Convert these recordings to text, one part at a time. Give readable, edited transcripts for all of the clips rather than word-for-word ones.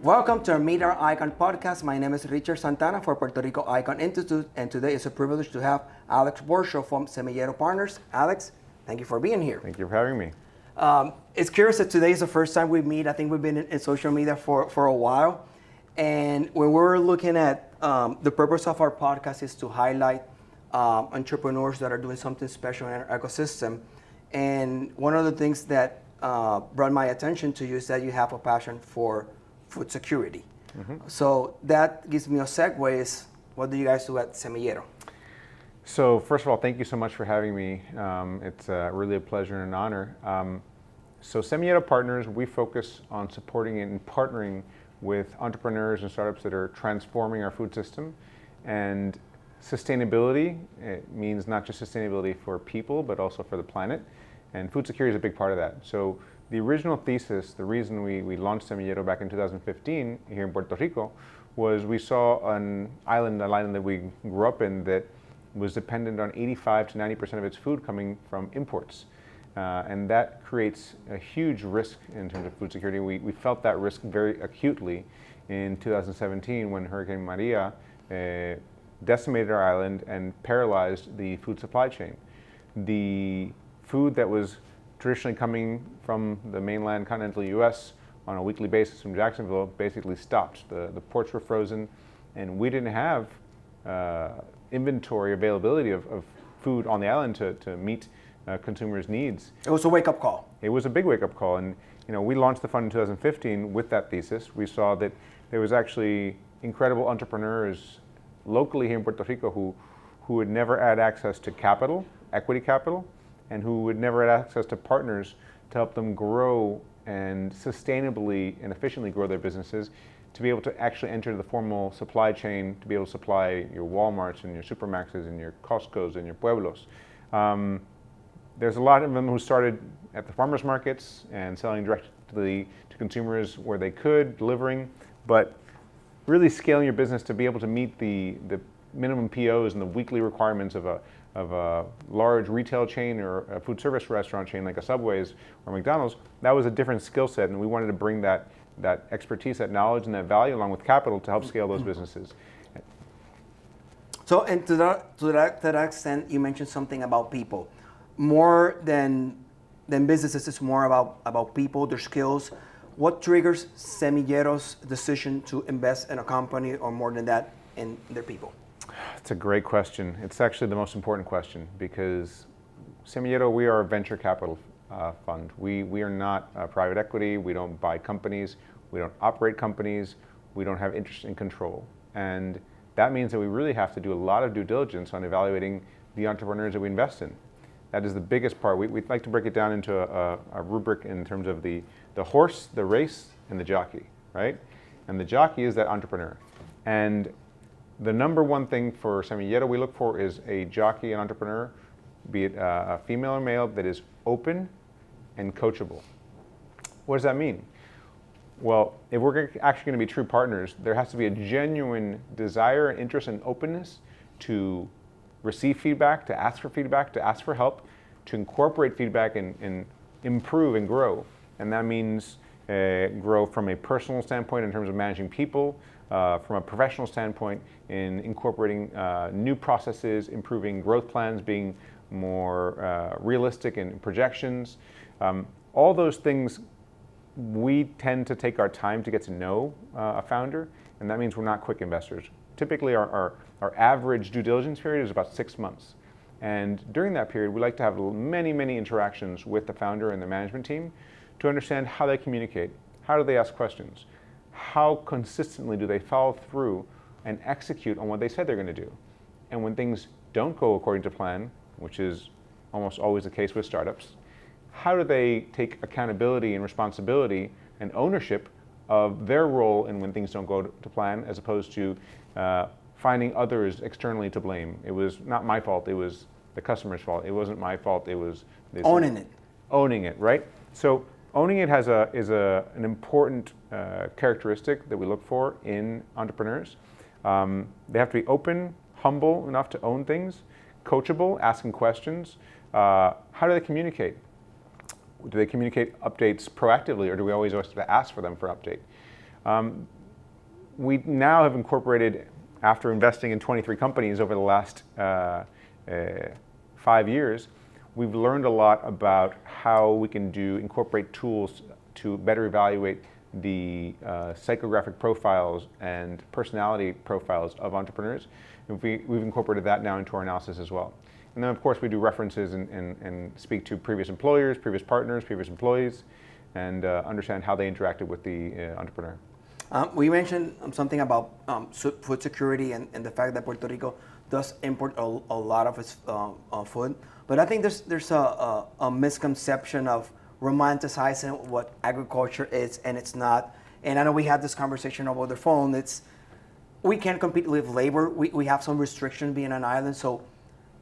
Welcome to our Meet Our Icon podcast. My name is Ricky Santana for Puerto Rico ICON Institute, and today it's a privilege to have Alex Borschow from Semillero Partners. Alex, thank you for being here. Thank you for having me. It's curious that today is the first time we meet. I think we've been in social media for a while. And when we're looking at the purpose of our podcast is to highlight entrepreneurs that are doing something special in our ecosystem. And one of the things that brought my attention to you is that you have a passion for food security. Mm-hmm. So that gives me a segue is, what do you guys do at Semillero? So first of all, thank you so much for having me. It's really a pleasure and an honor. So Semillero Partners, we focus on supporting and partnering with entrepreneurs and startups that are transforming our food system. And sustainability, it means not just sustainability for people, but also for the planet. And food security is a big part of that. So the original thesis, the reason we launched Semillero back in 2015 here in Puerto Rico, was we saw an island that we grew up in that was dependent on 85 to 90% of its food coming from imports. And that creates a huge risk in terms of food security. We felt that risk very acutely in 2017 when Hurricane Maria decimated our island and paralyzed the food supply chain. The food that was traditionally coming from the mainland continental US on a weekly basis from Jacksonville basically stopped. The ports were frozen, and we didn't have inventory availability of food on the island to meet consumers' needs. It was a wake-up call. It was a big wake-up call, and we launched the fund in 2015 with that thesis. We saw that there was actually incredible entrepreneurs locally here in Puerto Rico who would never had access to capital, equity capital, and who would never had access to partners to help them grow and sustainably and efficiently grow their businesses, to be able to actually enter the formal supply chain, to be able to supply your Walmarts and your Supermaxes and your Costcos and your Pueblos. There's a lot of them who started at the farmers markets and selling directly to consumers where they could, delivering, but really scaling your business to be able to meet the minimum POs and the weekly requirements of a large retail chain or a food service restaurant chain like a Subway's or McDonald's, that was a different skill set, and we wanted to bring that expertise, that knowledge, and that value along with capital to help scale those businesses. So, and to that extent, you mentioned something about people. More than businesses, it's more about people, their skills. What triggers Semillero's decision to invest in a company, or more than that, in their people? It's a great question. It's actually the most important question, because Semillero, we are a venture capital fund. We are not private equity. We don't buy companies. We don't operate companies. We don't have interest in control. And that means that we really have to do a lot of due diligence on evaluating the entrepreneurs that we invest in. That is the biggest part. We'd like to break it down into a rubric in terms of the horse, the race, and the jockey, right? And the jockey is that entrepreneur. And the number one thing for Semillero we look for is a jockey, an entrepreneur, be it a female or male, that is open and coachable. What does that mean? Well, if we're actually going to be true partners, there has to be a genuine desire, interest, and openness to receive feedback, to ask for help, to incorporate feedback and improve and grow. And that means grow from a personal standpoint in terms of managing people, from a professional standpoint in incorporating new processes, improving growth plans, being more realistic in projections. All those things, we tend to take our time to get to know a founder, and that means we're not quick investors. Typically our average due diligence period is about 6 months. And during that period, we like to have many interactions with the founder and the management team to understand how they communicate, how do they ask questions, how consistently do they follow through and execute on what they said they're going to do. And when things don't go according to plan, which is almost always the case with startups, how do they take accountability and responsibility and ownership of their role in when things don't go to plan, as opposed to finding others externally to blame. It was not my fault, it was the customer's fault. It wasn't my fault, it was... Owning it. Owning it, right? So owning it is an important characteristic that we look for in entrepreneurs. They have to be open, humble enough to own things, coachable, asking questions. How do they communicate? Do they communicate updates proactively, or do we always have to ask for them for update? We now have incorporated, after investing in 23 companies over the last 5 years, we've learned a lot about how we can incorporate tools to better evaluate the psychographic profiles and personality profiles of entrepreneurs. And we've incorporated that now into our analysis as well. And then of course we do references and speak to previous employers, previous partners, previous employees, and understand how they interacted with the entrepreneur. We mentioned something about food security and the fact that Puerto Rico does import a lot of its food, but I think there's a misconception of romanticizing what agriculture is and it's not. And I know we had this conversation over the phone. We can't compete with labor. We have some restriction being an island. So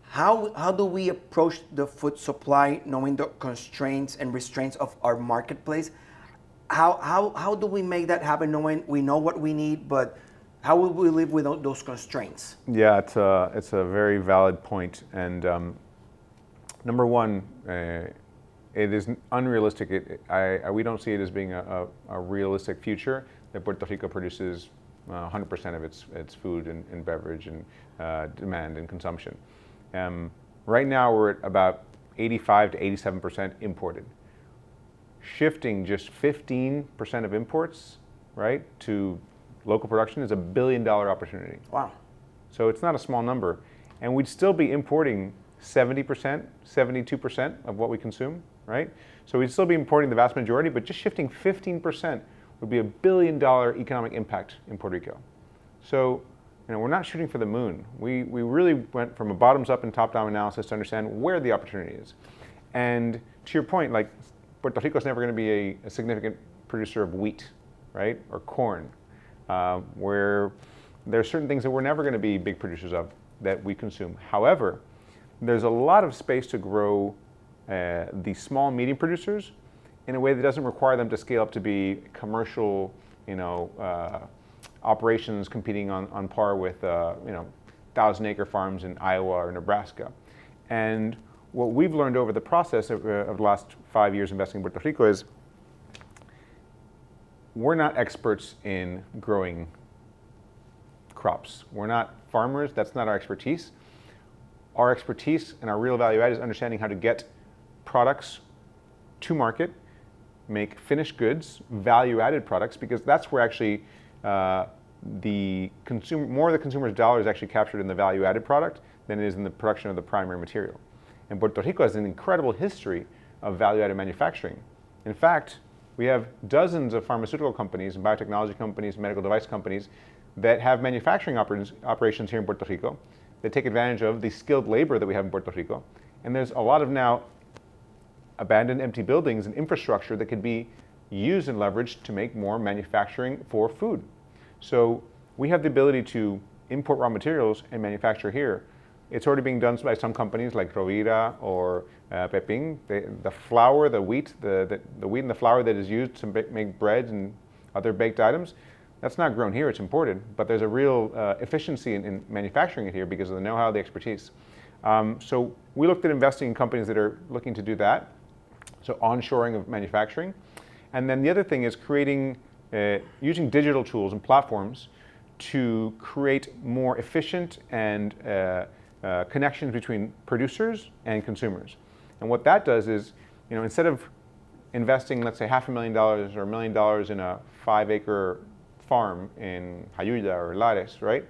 how do we approach the food supply knowing the constraints and restraints of our marketplace? How do we make that happen knowing we know what we need, but how will we live without those constraints? Yeah, it's a very valid point. And number one, it is unrealistic. We don't see it as being a realistic future that Puerto Rico produces 100% of its food and beverage and demand and consumption. Right now we're at about 85 to 87% imported. Shifting just 15% of imports, right, to local production is $1 billion opportunity. Wow. So it's not a small number. And we'd still be importing 70%, 72% of what we consume, right? So we'd still be importing the vast majority, but just shifting 15% would be $1 billion economic impact in Puerto Rico. So, we're not shooting for the moon. We really went from a bottoms-up and top-down analysis to understand where the opportunity is. And to your point, like, Puerto Rico is never going to be a significant producer of wheat, right, or corn, where there are certain things that we're never going to be big producers of that we consume. However, there's a lot of space to grow the small and medium producers in a way that doesn't require them to scale up to be commercial, operations competing on par with, 1,000-acre farms in Iowa or Nebraska. And what we've learned over the process of the last 5 years investing in Puerto Rico is we're not experts in growing crops. We're not farmers. That's not our expertise. Our expertise and our real value add is understanding how to get products to market, make finished goods, value-added products, because that's where actually more of the consumer's dollar is actually captured in the value-added product than it is in the production of the primary material. And Puerto Rico has an incredible history of value-added manufacturing. In fact, we have dozens of pharmaceutical companies and biotechnology companies, medical device companies that have manufacturing operations here in Puerto Rico that take advantage of the skilled labor that we have in Puerto Rico. And there's a lot of now abandoned empty buildings and infrastructure that could be used and leveraged to make more manufacturing for food. So we have the ability to import raw materials and manufacture here. It's already being done by some companies like Rovira or Pepin. The flour, the wheat, the wheat and the flour that is used to make bread and other baked items, that's not grown here, it's imported. But there's a real efficiency in manufacturing it here because of the know-how, the expertise. So we looked at investing in companies that are looking to do that, so onshoring of manufacturing. And then the other thing is using digital tools and platforms to create more efficient and connections between producers and consumers. And what that does is, instead of investing, let's say, $500,000 or $1 million in a 5-acre farm in Jayuya or Lares, right?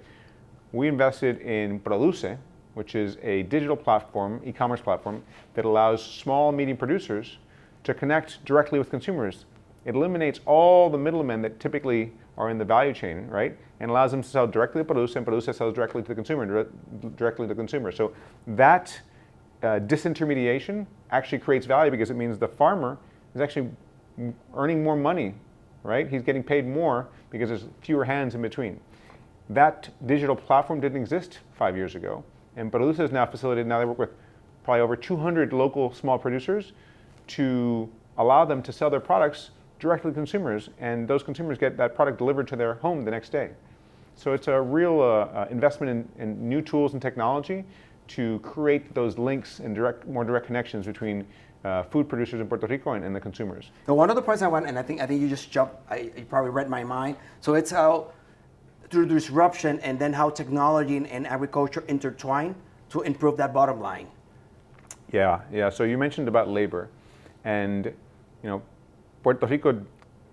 We invested in Produce, which is a digital platform, e-commerce platform, that allows small and medium producers to connect directly with consumers. It eliminates all the middlemen that typically are in the value chain, right? And allows them to sell directly to Produce, and Produce sells directly to the consumer, directly to the consumer. So that disintermediation actually creates value because it means the farmer is actually earning more money, right? He's getting paid more because there's fewer hands in between. That digital platform didn't exist 5 years ago. And Produce is now facilitated, now they work with probably over 200 local small producers to allow them to sell their products directly to consumers, and those consumers get that product delivered to their home the next day. So it's a real investment in new tools and technology to create those links and more direct connections between food producers in Puerto Rico and the consumers. Now, one of the points I want, and I think you just jumped, you probably read my mind. So it's how through disruption and then how technology and agriculture intertwine to improve that bottom line. Yeah. So you mentioned about labor, and Puerto Rico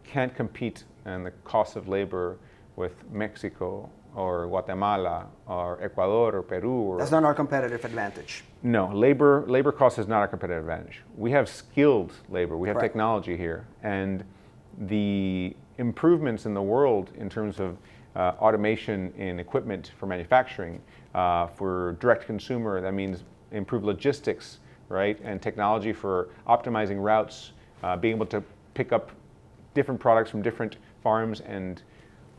can't compete in the cost of labor with Mexico or Guatemala or Ecuador or Peru. That's not our competitive advantage. No, labor cost is not our competitive advantage. We have skilled labor, we have Right. technology here, and the improvements in the world in terms of automation in equipment for manufacturing, for direct consumer, that means improved logistics, right, and technology for optimizing routes, being able to pick up different products from different farms and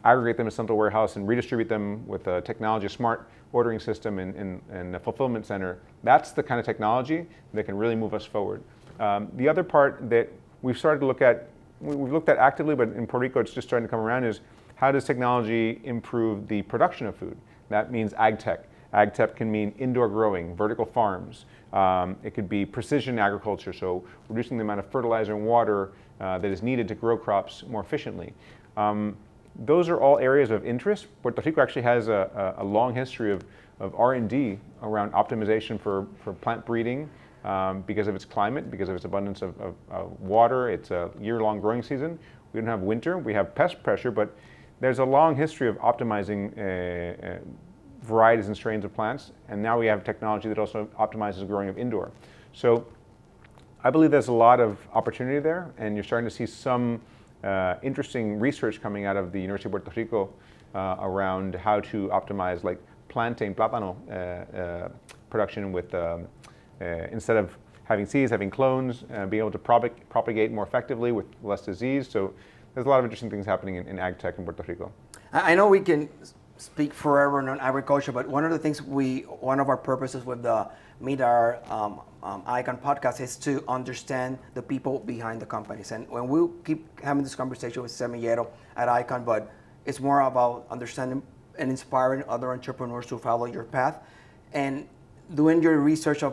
aggregate them in a central warehouse and redistribute them with a technology, a smart ordering system and a fulfillment center. That's the kind of technology that can really move us forward. The other part that we've started to look at, we've looked at actively, but in Puerto Rico it's just starting to come around, is how does technology improve the production of food? That means ag tech. Ag tech can mean indoor growing, vertical farms. It could be precision agriculture, so reducing the amount of fertilizer and water that is needed to grow crops more efficiently. Those are all areas of interest. Puerto Rico actually has a long history of R&D around optimization for plant breeding because of its climate, because of its abundance of water. It's a year-long growing season. We don't have winter. We have pest pressure, but there's a long history of optimizing varieties and strains of plants, and now we have technology that also optimizes the growing of indoor. So I believe there's a lot of opportunity there, and you're starting to see some interesting research coming out of the University of Puerto Rico around how to optimize like plantain, plátano production with, instead of having seeds, having clones, being able to propagate more effectively with less disease. So there's a lot of interesting things happening in ag tech in Puerto Rico. I know we can speak forever on agriculture, but one of the things one of our purposes with the Meet Our Icon podcast is to understand the people behind the companies. And when we keep having this conversation with Semillero at Icon, but it's more about understanding and inspiring other entrepreneurs to follow your path. And doing your research you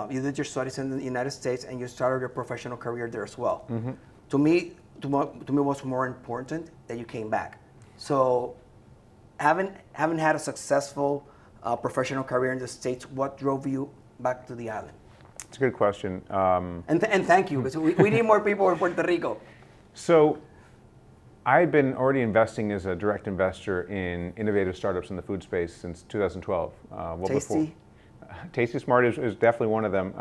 did your studies in the United States and you started your professional career there as well. Mm-hmm. To me, what's more important that you came back. So, having had a successful professional career in the States, what drove you back to the island? It's a good question. And thank you, because we need more people in Puerto Rico. So, I had been already investing as a direct investor in innovative startups in the food space since 2012. Tasty? Tasty Smart is definitely one of them.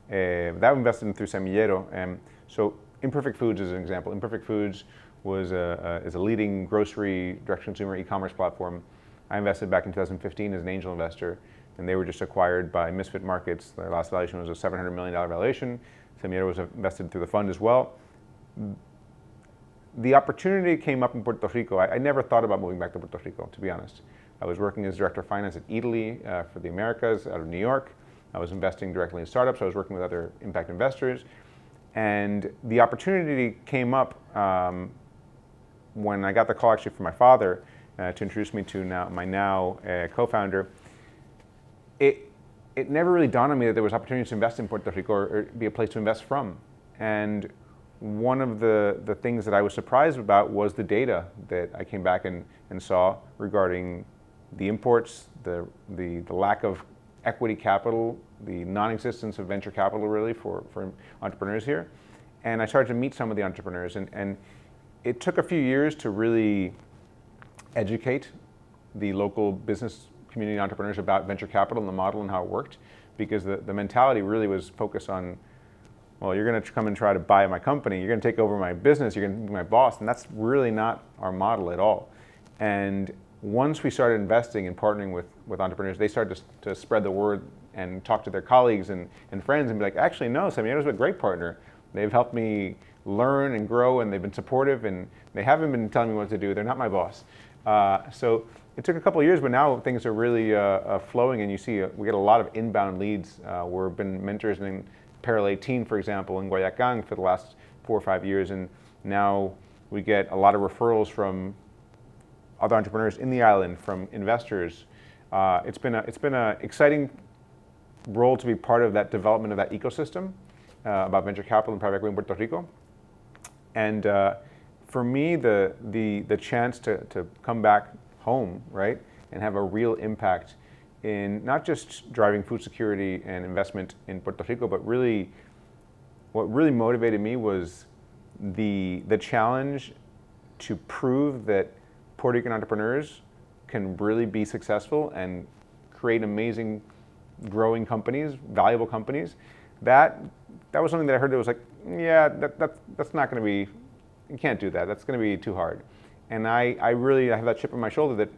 That invested in through Semillero. So Imperfect Foods is an example. Imperfect Foods is a leading grocery direct-to-consumer e-commerce platform. I invested back in 2015 as an angel investor, and they were just acquired by Misfit Markets. Their last valuation was a $700 million valuation. Semillero was invested through the fund as well. The opportunity came up in Puerto Rico. I never thought about moving back to Puerto Rico, to be honest. I was working as director of finance at Italy for the Americas out of New York. I was investing directly in startups. I was working with other impact investors. And the opportunity came up when I got the call actually from my father to introduce me to my co-founder. It never really dawned on me that there was opportunities to invest in Puerto Rico or be a place to invest from. And one of the things that I was surprised about was the data that I came back and saw regarding the imports, the lack of equity capital, the non-existence of venture capital really for entrepreneurs here. And I started to meet some of the entrepreneurs, and it took a few years to really educate the local business community entrepreneurs about venture capital and the model and how it worked, because the mentality really was focused on, well, you're going to come and try to buy my company, you're going to take over my business, you're going to be my boss, and that's really not our model at all. And once we started investing and partnering with entrepreneurs, they started to spread the word and talk to their colleagues and friends and be like, actually, no, Semiyero's a great partner. They've helped me learn and grow, and they've been supportive, and they haven't been telling me what to do. They're not my boss. So it took a couple of years, but now things are really flowing, and you see we get a lot of inbound leads. We've been mentors in Parallel 18, for example, in Guayacán for the last 4 or 5 years, and now we get a lot of referrals from other entrepreneurs in the island, from investors. It's been an exciting role to be part of that development of that ecosystem. about venture capital and private equity in Puerto Rico. And for me, the chance to come back home, right, and have a real impact in not just driving food security and investment in Puerto Rico, but really, what really motivated me was the challenge to prove that Puerto Rican entrepreneurs can really be successful and create amazing, growing companies, valuable companies. That was something that I heard that was like, yeah, that's not going to be, you can't do that. That's going to be too hard. And I really have that chip on my shoulder that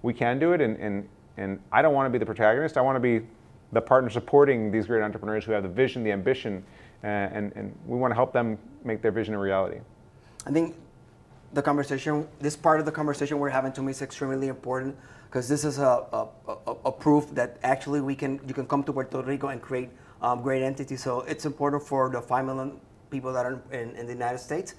we can do it, and I don't want to be the protagonist. I want to be the partner supporting these great entrepreneurs who have the vision, the ambition, and we want to help them make their vision a reality. I think the conversation, this part of the conversation we're having, to me, is extremely important, because this is a proof that actually you can come to Puerto Rico and create great entities. So it's important for the 5 million people that are in the United States.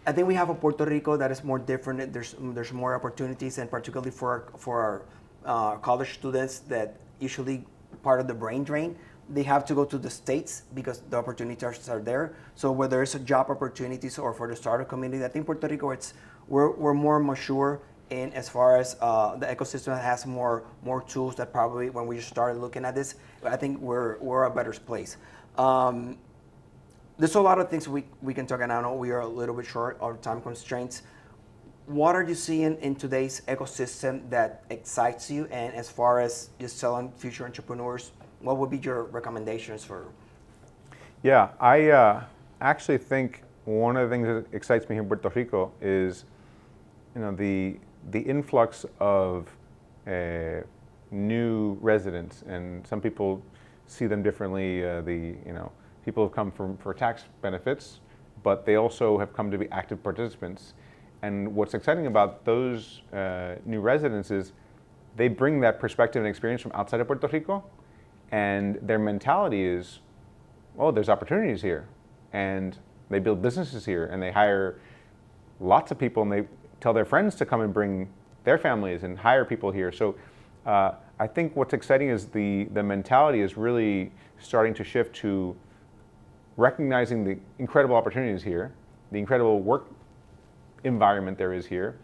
I think we have a Puerto Rico that is more different. There's more opportunities, and particularly for our college students that usually part of the brain drain, they have to go to the States because the opportunities are there. So whether it's job opportunities or for the startup community, I think Puerto Rico, we're more mature in as far as the ecosystem has more tools that probably when we started looking at this, I think we're a better place. There's a lot of things we can talk, and I know we are a little bit short of time constraints. What are you seeing in today's ecosystem that excites you? And as far as just selling future entrepreneurs, what would be your recommendations for? Yeah, I actually think one of the things that excites me here in Puerto Rico is, the influx of new residents, and some people see them differently. People have come for tax benefits, but they also have come to be active participants. And what's exciting about those new residents is they bring that perspective and experience from outside of Puerto Rico, and their mentality is, oh, there's opportunities here. And they build businesses here, and they hire lots of people, and they tell their friends to come and bring their families and hire people here. So I think what's exciting is the mentality is really starting to shift to recognizing the incredible opportunities here, the incredible work environment there is here,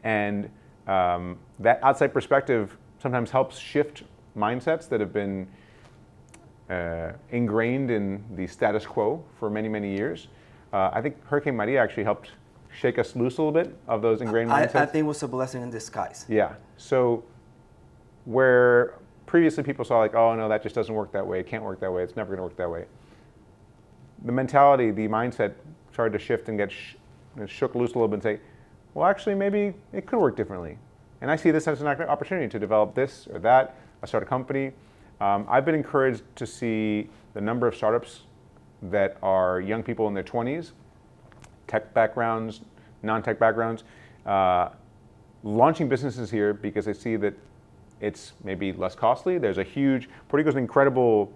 and that outside perspective sometimes helps shift mindsets that have been ingrained in the status quo for many, many years. I think Hurricane Maria actually helped shake us loose a little bit of those ingrained mindsets. I think it was a blessing in disguise. Yeah. So where previously people saw like, oh no, that just doesn't work that way, it can't work that way, it's never going to work that way. The mentality, the mindset started to shift and get shook loose a little bit and say, well, actually, maybe it could work differently. And I see this as an opportunity to develop this or that, start a company. I've been encouraged to see the number of startups that are young people in their 20s, tech backgrounds, non-tech backgrounds, launching businesses here because they see that it's maybe less costly. There's a huge, Puerto Rico's an incredible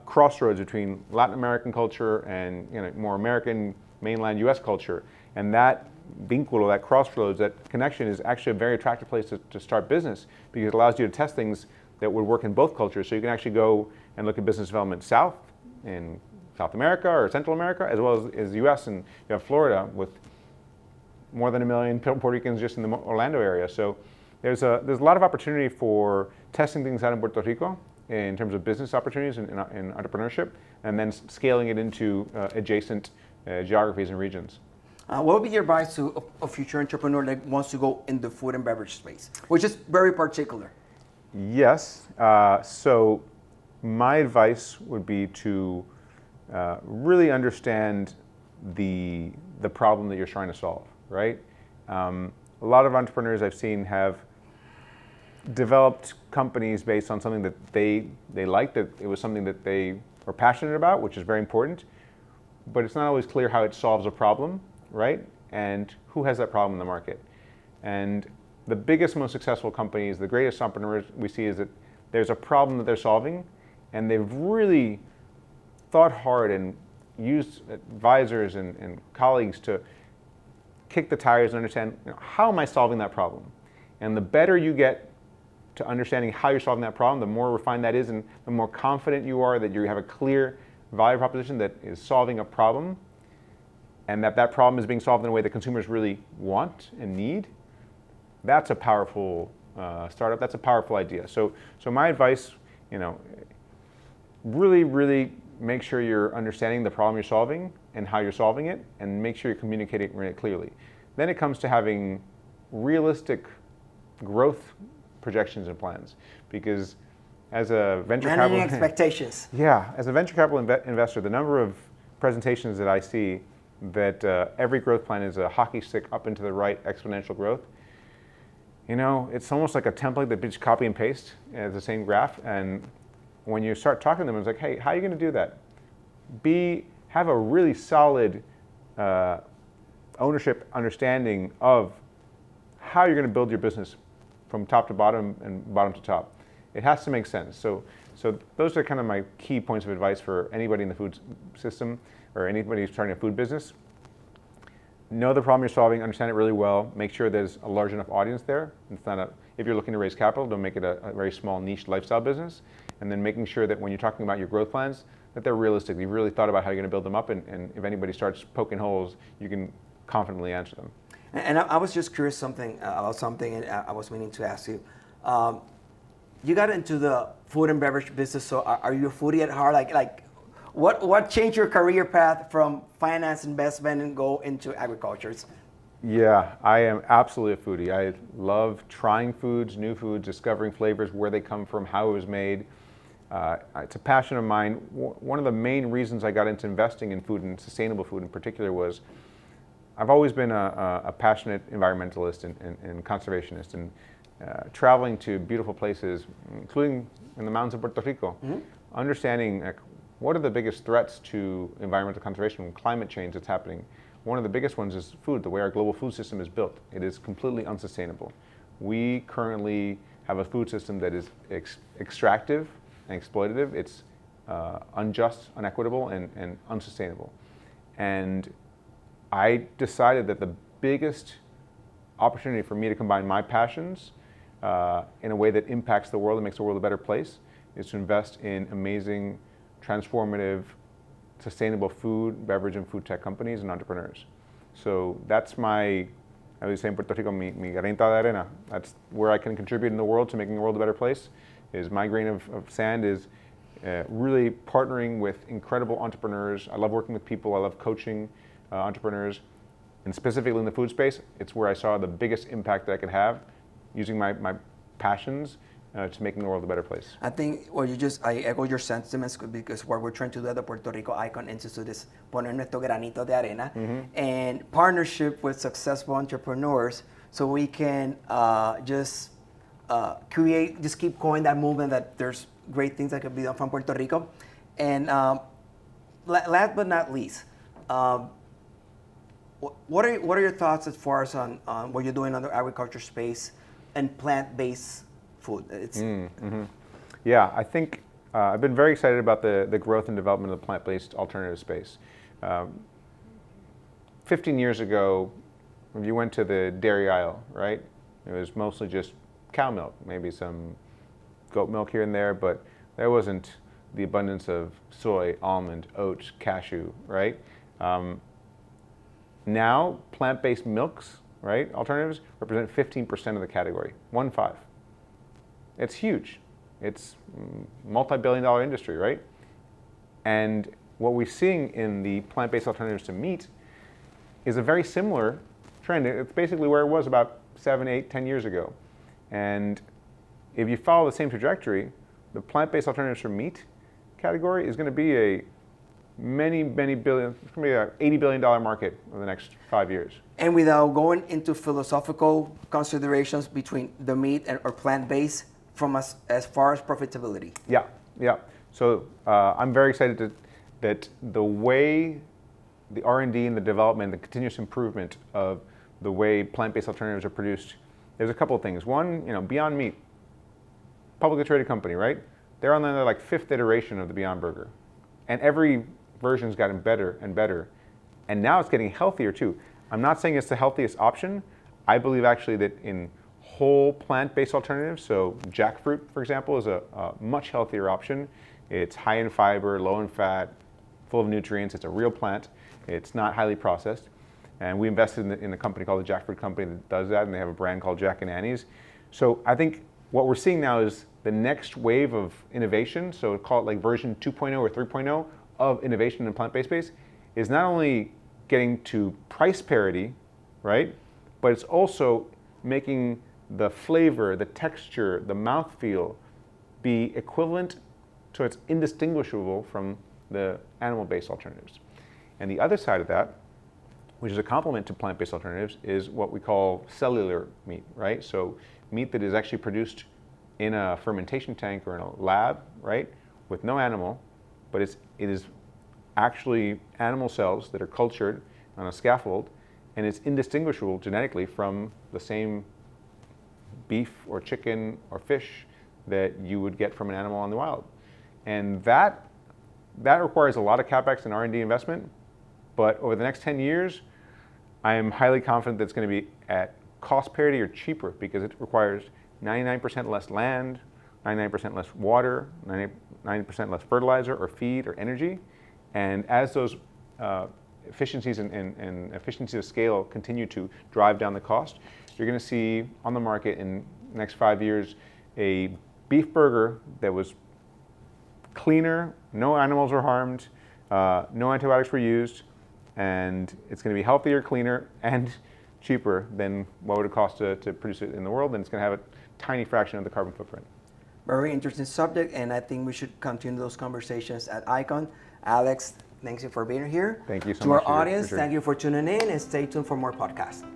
crossroads between Latin American culture and more American mainland U.S. culture, and that vínculo, that crossroads, that connection is actually a very attractive place to start business because it allows you to test things that would work in both cultures. So you can actually go and look at business development south in South America or Central America, as well as the U.S. and you have Florida with more than 1 million Puerto Ricans just in the Orlando area. So there's a lot of opportunity for testing things out in Puerto Rico in terms of business opportunities and entrepreneurship, and then scaling it into adjacent geographies and regions. What would be your advice to a future entrepreneur that wants to go in the food and beverage space, which is very particular? Yes. So my advice would be to really understand the problem that you're trying to solve, right? A lot of entrepreneurs I've seen have developed companies based on something that they liked, that it was something that they were passionate about, which is very important, but it's not always clear how it solves a problem, right? And who has that problem in the market? And the biggest, most successful companies, the greatest entrepreneurs we see is that there's a problem that they're solving, and they've really thought hard and used advisors and colleagues to kick the tires and understand, how am I solving that problem? And the better you get to understanding how you're solving that problem, the more refined that is, and the more confident you are that you have a clear value proposition that is solving a problem, and that problem is being solved in a way that consumers really want and need, that's a powerful startup. That's a powerful idea. So my advice, really make sure you're understanding the problem you're solving and how you're solving it, and make sure you're communicating it clearly. Then it comes to having realistic growth projections and plans, because as a venture capital, managing expectations. Yeah, as a venture capital investor, the number of presentations that I see that every growth plan is a hockey stick up into the right, exponential growth. It's almost like a template that just copy and paste as the same graph. And when you start talking to them, it's like, hey, how are you going to do that? Have a really solid ownership understanding of how you're going to build your business from top to bottom and bottom to top. It has to make sense. So those are kind of my key points of advice for anybody in the food system or anybody who's starting a food business. Know the problem you're solving, understand it really well, make sure there's a large enough audience there. If you're looking to raise capital, don't make it a very small niche lifestyle business. And then making sure that when you're talking about your growth plans, that they're realistic. You've really thought about how you're going to build them up, and if anybody starts poking holes, you can confidently answer them. And I was just curious about something, and I was meaning to ask you. You got into the food and beverage business, so are you a foodie at heart? Like, what changed your career path from finance, investment, and go into agriculture? Yeah, I am absolutely a foodie. I love trying foods, new foods, discovering flavors, where they come from, how it was made. It's a passion of mine. One of the main reasons I got into investing in food, and sustainable food in particular, was I've always been a passionate environmentalist and conservationist, and traveling to beautiful places, including in the mountains of Puerto Rico, understanding what are the biggest threats to environmental conservation and climate change that's happening. One of the biggest ones is food, the way our global food system is built. It is completely unsustainable. We currently have a food system that is extractive and exploitative. It's unjust, unequitable, and unsustainable. And I decided that the biggest opportunity for me to combine my passions in a way that impacts the world and makes the world a better place is to invest in amazing, transformative, sustainable food, beverage, and food tech companies and entrepreneurs. So that's I would say in Puerto Rico, mi granita de arena. That's where I can contribute in the world to making the world a better place. Is my grain of sand is really partnering with incredible entrepreneurs. I love working with people. I love coaching entrepreneurs. And specifically in the food space, it's where I saw the biggest impact that I could have using my passions to making the world a better place. I think, I echo your sentiments, because what we're trying to do at the Puerto Rico ICON Institute is poner nuestro granito de arena and partnership with successful entrepreneurs, so we can just keep going that movement that there's great things that can be done from Puerto Rico. And last but not least, what are your thoughts as far as on what you're doing on the agriculture space and plant-based food? Yeah, I think I've been very excited about the growth and development of the plant-based alternative space. 15 years ago, if you went to the dairy aisle, right, it was mostly just cow milk, maybe some goat milk here and there, but there wasn't the abundance of soy, almond, oats, cashew, right? Now, plant-based milks, right, alternatives, represent 15% of the category, 1-5. It's huge. It's multi-billion-dollar industry, right? And what we're seeing in the plant-based alternatives to meat is a very similar trend. It's basically where it was about 7, 8, 10 years ago. And if you follow the same trajectory, the plant-based alternatives for meat category is going to be a many billion, it's going to be an $80 billion market over the next 5 years. And without going into philosophical considerations between the meat or plant-based, from as far as profitability. Yeah. So I'm very excited that the way the R&D and the development, the continuous improvement of the way plant-based alternatives are produced, there's a couple of things. One, Beyond Meat, publicly traded company, right? They're on their fifth iteration of the Beyond Burger. And every version's gotten better and better. And now it's getting healthier too. I'm not saying it's the healthiest option. I believe actually that in whole plant-based alternatives, so jackfruit, for example, is a much healthier option. It's high in fiber, low in fat, full of nutrients. It's a real plant. It's not highly processed. And we invested in a company called the Jackfruit Company that does that, and they have a brand called Jack and Annie's. So I think what we're seeing now is the next wave of innovation, so call it like version 2.0 or 3.0 of innovation in plant-based space, is not only getting to price parity, right, but it's also making the flavor, the texture, the mouthfeel be equivalent, so it's indistinguishable from the animal-based alternatives. And the other side of that, which is a complement to plant-based alternatives, is what we call cellular meat, right? So meat that is actually produced in a fermentation tank or in a lab, right, with no animal, but it is actually animal cells that are cultured on a scaffold, and it's indistinguishable genetically from the same beef or chicken or fish that you would get from an animal in the wild. And that requires a lot of CapEx and R&D investment, but over the next 10 years, I am highly confident that it's going to be at cost parity or cheaper because it requires 99% less land, 99% less water, 90% less fertilizer or feed or energy. And as those efficiencies and efficiencies of scale continue to drive down the cost, you're going to see on the market in the next 5 years a beef burger that was cleaner, no animals were harmed, no antibiotics were used, and it's going to be healthier, cleaner, and cheaper than what would it cost to produce it in the world, and it's going to have a tiny fraction of the carbon footprint. Very interesting subject, and I think we should continue those conversations at ICON. Alex, thanks you for being here. Thank you so to much. To our audience, thank you for tuning in, and stay tuned for more podcasts.